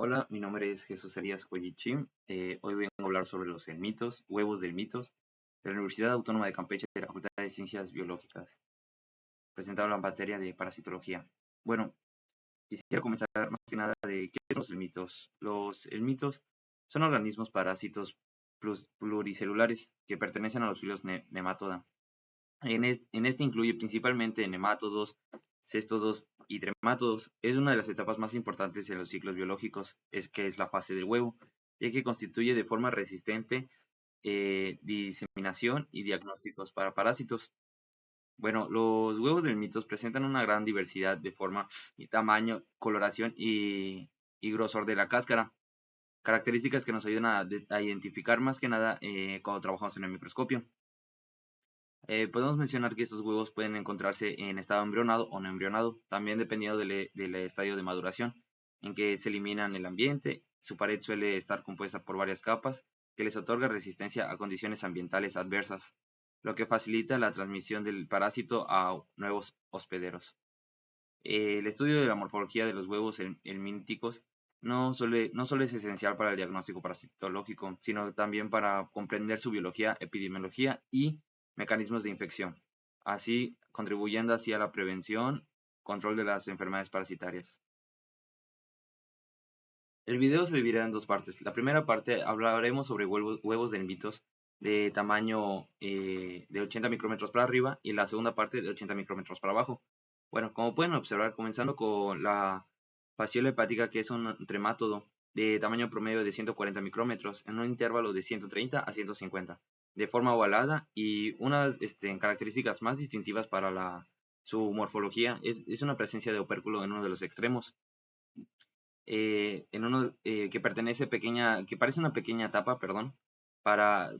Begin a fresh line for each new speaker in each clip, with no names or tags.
Hola, mi nombre es Jesús Arias Coyichín. Hoy vengo a hablar sobre los helmitos, huevos del mitos, de la Universidad Autónoma de Campeche de la Facultad de Ciencias Biológicas, presentado la materia de parasitología. Bueno, quisiera comenzar más que nada de qué son los helmitos. Los helmitos son organismos parásitos pluricelulares que pertenecen a los filos Nematoda. En este incluye principalmente nemátodos, céstodos y tremátodos. Es una de las etapas más importantes en los ciclos biológicos, que es la fase del huevo, ya que constituye de forma resistente diseminación y diagnósticos para parásitos. Bueno, los huevos del mitos presentan una gran diversidad de forma y tamaño, coloración y grosor de la cáscara, características que nos ayudan a identificar más que nada cuando trabajamos en el microscopio. Podemos mencionar que estos huevos pueden encontrarse en estado embrionado o no embrionado, también dependiendo del estadio de maduración, en que se eliminan el ambiente. Su pared suele estar compuesta por varias capas que les otorga resistencia a condiciones ambientales adversas, lo que facilita la transmisión del parásito a nuevos hospederos. El estudio de la morfología de los huevos helmínticos no solo es esencial para el diagnóstico parasitológico, sino también para comprender su biología, epidemiología y mecanismos de infección, así contribuyendo así a la prevención, control de las enfermedades parasitarias. El video se dividirá en dos partes. La primera parte hablaremos sobre huevos de mitos de tamaño de 80 micrómetros para arriba y la segunda parte de 80 micrómetros para abajo. Bueno, como pueden observar, comenzando con la fasciola hepática, que es un tremátodo de tamaño promedio de 140 micrómetros en un intervalo de 130 a 150, de forma ovalada, y unas características más distintivas para su morfología es una presencia de opérculo en uno de los extremos, que parece una pequeña tapa, perdón,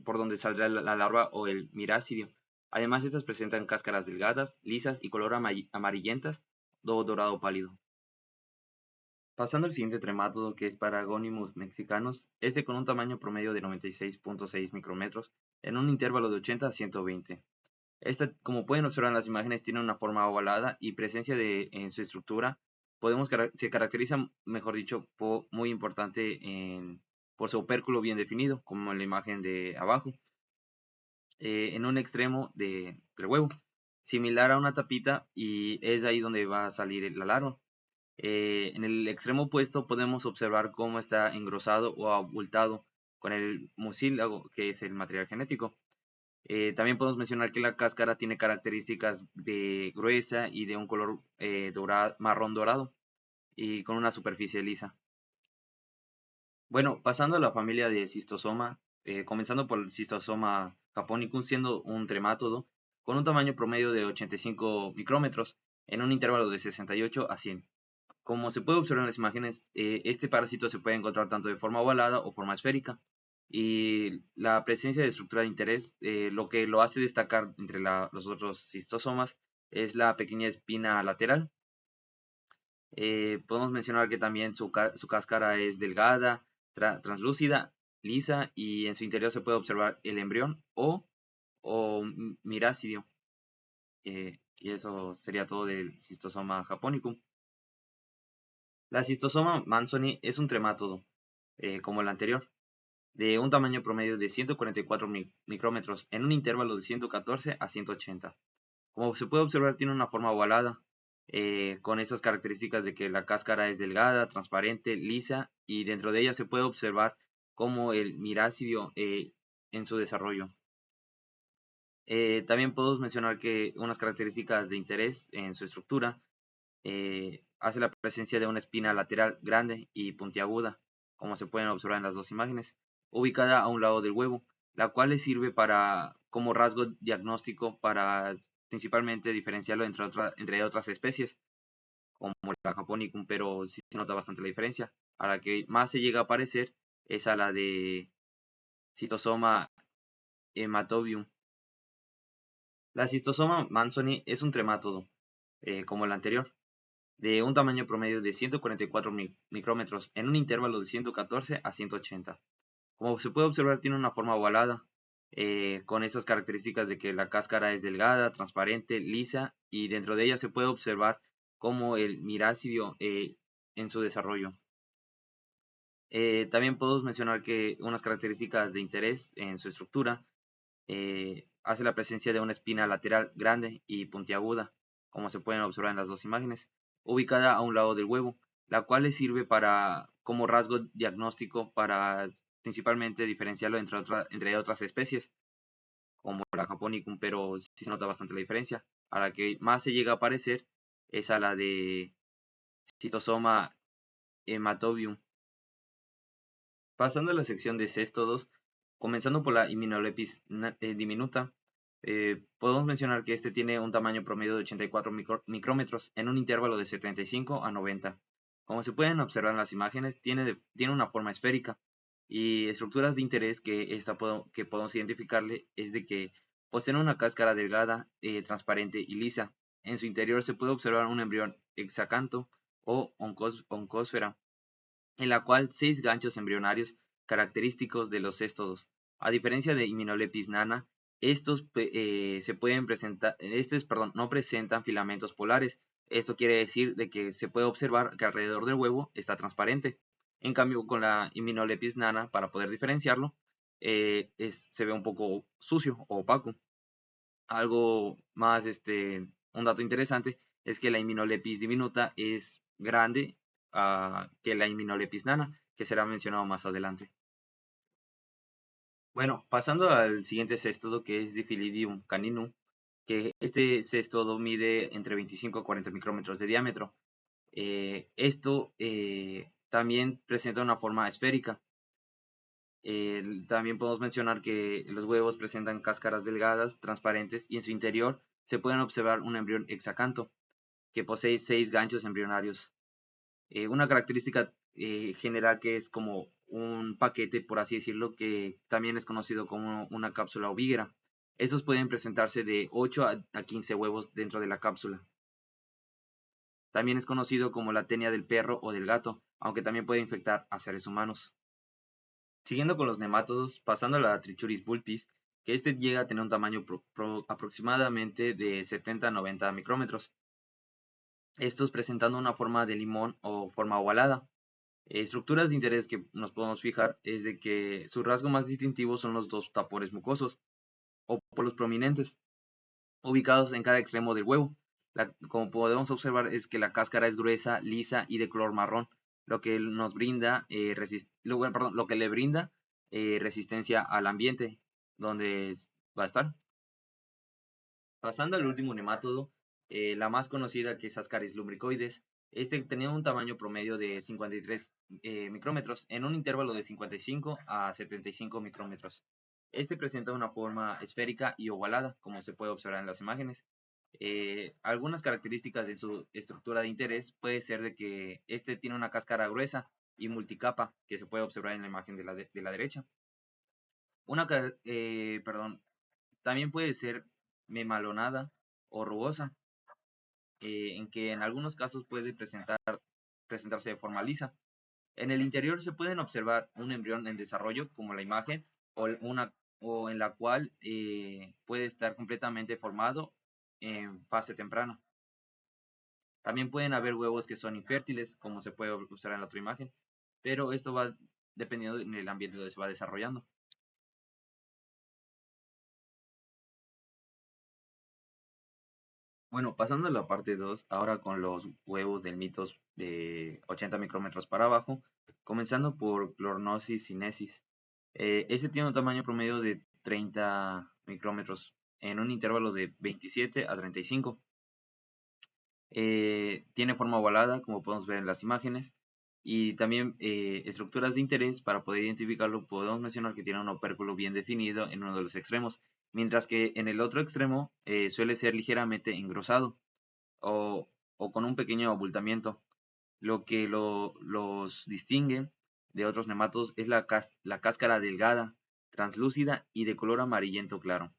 por donde saldrá la larva o el mirácidio. Además, estas presentan cáscaras delgadas, lisas y color amarillentas o dorado pálido. Pasando al siguiente tremátodo, que es Paragonimus mexicanus, este con un tamaño promedio de 96.6 micrómetros en un intervalo de 80 a 120. Esta, como pueden observar en las imágenes, tiene una forma ovalada y presencia en su estructura. Se caracteriza, mejor dicho, muy importante por su opérculo bien definido, como en la imagen de abajo, en un extremo del huevo, similar a una tapita, y es ahí donde va a salir la larva. En el extremo opuesto podemos observar cómo está engrosado o abultado con el mucílago, que es el material genético. También podemos mencionar que la cáscara tiene características de gruesa y de un color marrón dorado y con una superficie lisa. Bueno, pasando a la familia de Cistosoma, comenzando por el Cistosoma japonicum, siendo un tremátodo con un tamaño promedio de 85 micrómetros en un intervalo de 68 a 100. Como se puede observar en las imágenes, este parásito se puede encontrar tanto de forma ovalada o forma esférica. Y la presencia de estructura de interés, lo que lo hace destacar entre los otros cistosomas, es la pequeña espina lateral. Podemos mencionar que también su cáscara es delgada, translúcida, lisa, y en su interior se puede observar el embrión o mirácidio. Y eso sería todo del cistosoma japonicum. La cistosoma manzoni es un tremátodo, como el anterior, de un tamaño promedio de 144 micrómetros en un intervalo de 114 a 180. Como se puede observar, tiene una forma ovalada, con estas características de que la cáscara es delgada, transparente, lisa, y dentro de ella se puede observar como el mirácidio en su desarrollo. También podemos mencionar que unas características de interés en su estructura hace la presencia de una espina lateral grande y puntiaguda, como se pueden observar en las dos imágenes, ubicada a un lado del huevo, la cual le sirve como rasgo diagnóstico para principalmente diferenciarlo entre otras especies, como la Japonicum, pero sí se nota bastante la diferencia. A la que más se llega a parecer es a la de Cystosoma hematobium. La Cystosoma manzoni es un tremátodo, como el anterior, de un tamaño promedio de 144 micrómetros en un intervalo de 114 a 180. Como se puede observar, tiene una forma ovalada, con estas características de que la cáscara es delgada, transparente, lisa, y dentro de ella se puede observar como el mirácidio en su desarrollo. También podemos mencionar que unas características de interés en su estructura hace la presencia de una espina lateral grande y puntiaguda, como se pueden observar en las dos imágenes, ubicada a un lado del huevo, la cual le sirve como rasgo diagnóstico para principalmente diferenciarlo entre otras especies, como la Japonicum, pero sí se nota bastante la diferencia. A la que más se llega a parecer es a la de Cystosoma hematobium. Pasando a la sección de céstodos, comenzando por la Hymenoplepis diminuta, podemos mencionar que este tiene un tamaño promedio de 84 micrómetros en un intervalo de 75 a 90. Como se pueden observar en las imágenes, tiene una forma esférica y estructuras de interés que podemos identificarle es de que poseen una cáscara delgada, transparente y lisa. En su interior se puede observar un embrión hexacanto o oncósfera, en la cual 6 ganchos embrionarios característicos de los céstodos. A diferencia de Hymenoplepis nana, no presentan filamentos polares. Esto quiere decir de que se puede observar que alrededor del huevo está transparente. En cambio, con la Hymenoplepis nana, para poder diferenciarlo, se ve un poco sucio o opaco. Algo más, un dato interesante es que la Hymenoplepis diminuta es grande que la Hymenoplepis nana, que será mencionado más adelante. Bueno, pasando al siguiente cestodo, que es Diphyllidium caninum, que este cestodo mide entre 25 a 40 micrómetros de diámetro. Esto también presenta una forma esférica. También podemos mencionar que los huevos presentan cáscaras delgadas, transparentes, y en su interior se pueden observar un embrión hexacanto que posee 6 ganchos embrionarios. Una característica general que es como un paquete, por así decirlo, que también es conocido como una cápsula ovígera. Estos pueden presentarse de 8 a 15 huevos dentro de la cápsula. También es conocido como la tenia del perro o del gato, aunque también puede infectar a seres humanos. Siguiendo con los nemátodos, pasando a la Trichuris vulpis, que este llega a tener un tamaño aproximadamente de 70 a 90 micrómetros. Estos presentando una forma de limón o forma ovalada. Estructuras de interés que nos podemos fijar es de que su rasgo más distintivo son los dos tapones mucosos o polos prominentes, ubicados en cada extremo del huevo. Como podemos observar es que la cáscara es gruesa, lisa y de color marrón, lo que nos brinda, lo que le brinda resistencia al ambiente donde va a estar. Pasando al último nemátodo, la más conocida, que es Ascaris lumbricoides. Este tenía un tamaño promedio de 53 micrómetros en un intervalo de 55 a 75 micrómetros. Este presenta una forma esférica y ovalada, como se puede observar en las imágenes. Algunas características de su estructura de interés puede ser de que este tiene una cáscara gruesa y multicapa, que se puede observar en la imagen de la derecha. También puede ser memalonada o rugosa, en que en algunos casos puede presentarse de forma lisa. En el interior se pueden observar un embrión en desarrollo, como la imagen, o en la cual puede estar completamente formado en fase temprana. También pueden haber huevos que son infértiles, como se puede observar en la otra imagen, pero esto va dependiendo del ambiente donde se va desarrollando. Bueno, pasando a la parte 2, ahora con los huevos del mitos de 80 micrómetros para abajo, comenzando por Chlornosis sinensis. Este tiene un tamaño promedio de 30 micrómetros en un intervalo de 27 a 35. Tiene forma ovalada, como podemos ver en las imágenes, y también estructuras de interés. Para poder identificarlo, podemos mencionar que tiene un opérculo bien definido en uno de los extremos, mientras que en el otro extremo suele ser ligeramente engrosado o, con un pequeño abultamiento. Lo que los distingue de otros nematodos es la cáscara delgada, translúcida y de color amarillento claro.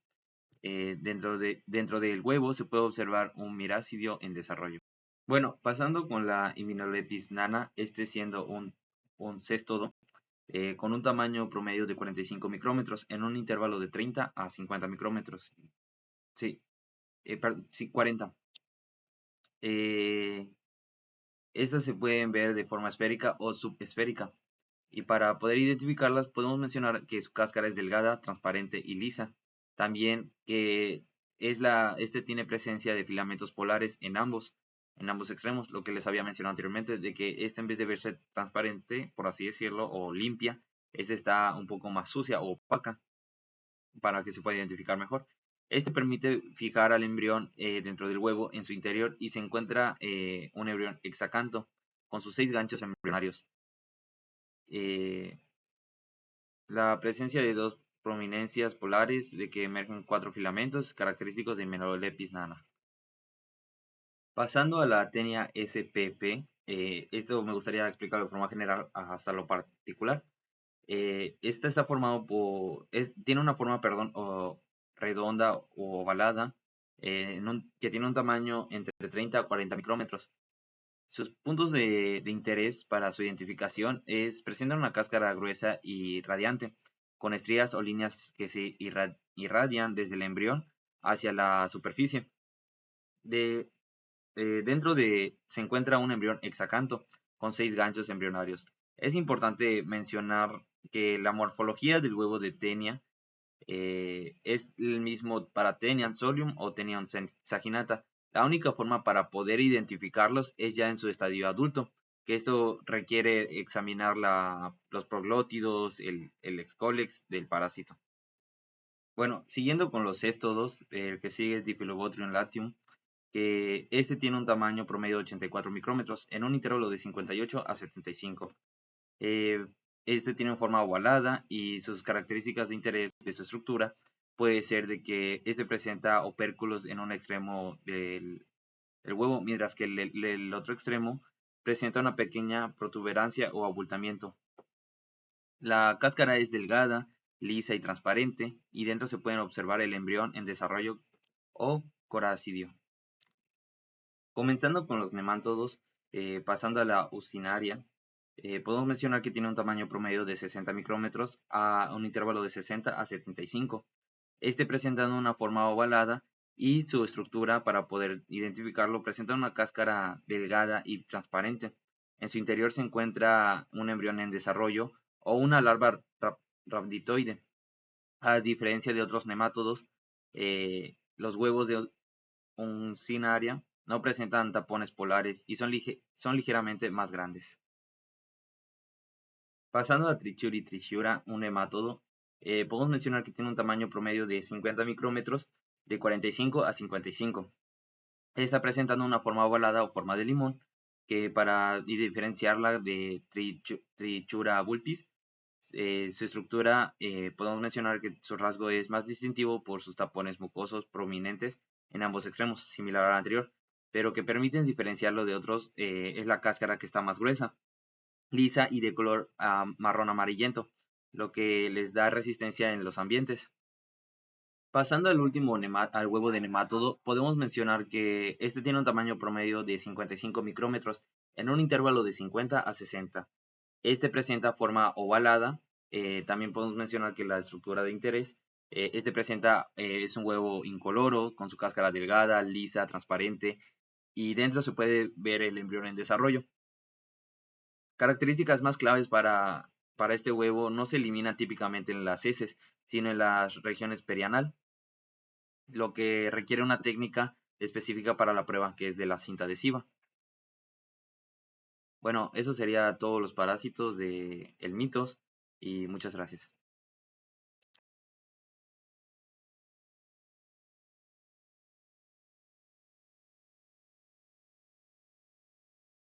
Dentro del huevo se puede observar un mirácidio en desarrollo. Bueno, pasando con la Hymenoplepis nana, este siendo un cestodo con un tamaño promedio de 45 micrómetros en un intervalo de 30 a 50 micrómetros. Sí, sí 40. Estas se pueden ver de forma esférica o subesférica. Y para poder identificarlas podemos mencionar que su cáscara es delgada, transparente y lisa. También que este tiene presencia de filamentos polares en ambos extremos, lo que les había mencionado anteriormente, de que este en vez de verse transparente, por así decirlo, o limpia, este está un poco más sucia o opaca para que se pueda identificar mejor. Este permite fijar al embrión dentro del huevo en su interior y se encuentra un embrión hexacanto con sus 6 ganchos embrionarios. La presencia de dos prominencias polares de que emergen 4 filamentos característicos de Melolepis nana. Pasando a la Taenia spp, esto me gustaría explicarlo de forma general hasta lo particular. Esta está formado tiene una forma, perdón, redonda o ovalada, que tiene un tamaño entre 30 a 40 micrómetros. Sus puntos de interés para su identificación presentan una cáscara gruesa y radiante, con estrías o líneas que se irradian desde el embrión hacia la superficie. Dentro se encuentra un embrión hexacanto, con 6 ganchos embrionarios. Es importante mencionar que la morfología del huevo de Taenia es el mismo para Taenium solium o Taenium saginata. La única forma para poder identificarlos es ya en su estadio adulto, que esto requiere examinar los proglótidos, el excólex del parásito. Bueno, siguiendo con los céstodos, el que sigue es Diphyllobotrium latium, que este tiene un tamaño promedio de 84 micrómetros en un intervalo de 58 a 75. Este tiene forma ovalada y sus características de interés de su estructura puede ser de que este presenta opérculos en un extremo del huevo, mientras que el otro extremo presenta una pequeña protuberancia o abultamiento. La cáscara es delgada, lisa y transparente, y dentro se pueden observar el embrión en desarrollo o coracidio. Comenzando con los nemátodos, pasando a la usinaria, podemos mencionar que tiene un tamaño promedio de 60 micrómetros a un intervalo de 60 a 75. Este presentando una forma ovalada y su estructura, para poder identificarlo, presenta una cáscara delgada y transparente. En su interior se encuentra un embrión en desarrollo o una larva rhabditoide. A diferencia de otros nemátodos, los huevos de uncinaria no presentan tapones polares y son ligeramente más grandes. Pasando a Trichura trichura, un nemátodo, podemos mencionar que tiene un tamaño promedio de 50 micrómetros, de 45 a 55. Está presentando una forma ovalada o forma de limón, que para diferenciarla de Trichura vulpis, su estructura, podemos mencionar que su rasgo es más distintivo por sus tapones mucosos prominentes en ambos extremos, similar al anterior, pero que permiten diferenciarlo de otros es la cáscara, que está más gruesa, lisa y de color marrón amarillento, lo que les da resistencia en los ambientes. Pasando al último al huevo de nemátodo, podemos mencionar que este tiene un tamaño promedio de 55 micrómetros en un intervalo de 50 a 60. Este presenta forma ovalada. También podemos mencionar que la estructura de interés, es un huevo incoloro con su cáscara delgada, lisa, transparente, y dentro se puede ver el embrión en desarrollo. Características más claves para este huevo: no se elimina típicamente en las heces, sino en las regiones perianal, lo que requiere una técnica específica para la prueba, que es de la cinta adhesiva. Bueno, eso sería todos los parásitos de el mitos, y muchas gracias.